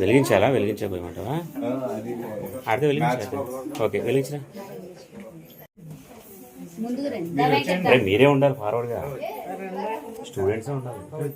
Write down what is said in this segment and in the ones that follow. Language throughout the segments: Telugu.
వెలిగించాలా? వెలిగించబోయమంటావా? ఆడితే వెలిగించా. ఓకే, వెలిగించరా. మీరే ఉండాలి ఫార్వర్డ్గా, స్టూడెంట్స్ ఉండాలి.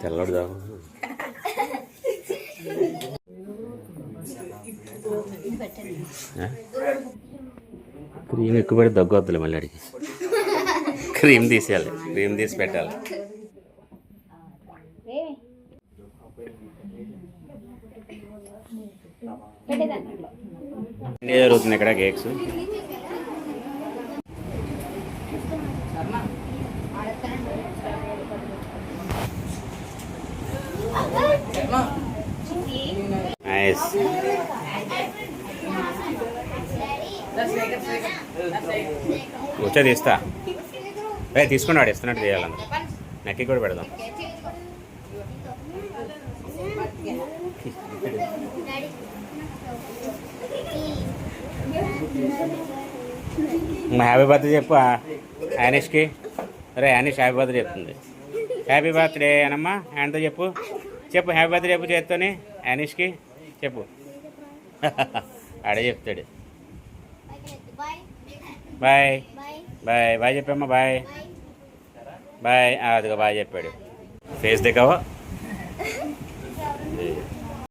తెల్లడు దాకా క్రీమ్ ఎక్కువ పెట్టి దగ్గు వద్దులే. మళ్ళీ అడిగి క్రీమ్ తీసేయాలి, క్రీమ్ తీసి పెట్టాలి. ఏం జరుగుతుంది ఇక్కడ? Cakes nice. వచ్చా తీస్తా. తీసుకున్నాడు, ఇస్తున్నట్టు చేయాలంటే నెక్కి కూడా పెడదాం. హ్యాపీ బర్త్డే చెప్పు యానిష్కి. అరే యానిష్ హ్యాపీ బర్త్డే చెప్తుంది. హ్యాపీ బర్త్డే అనమ్మా హ్యాండ్తో చెప్పు. చెప్పు హ్యాపీ బర్త్డే చెప్పు చేత్తోని యానిష్కి చెప్పు. ఆడే చెప్తాడు. బాయ్ బాయ్ బాయ్ చెప్పమ్మా. Bye bye. అదిగో బాయ్ చెప్పాడు. ఫేస్ దిగావా?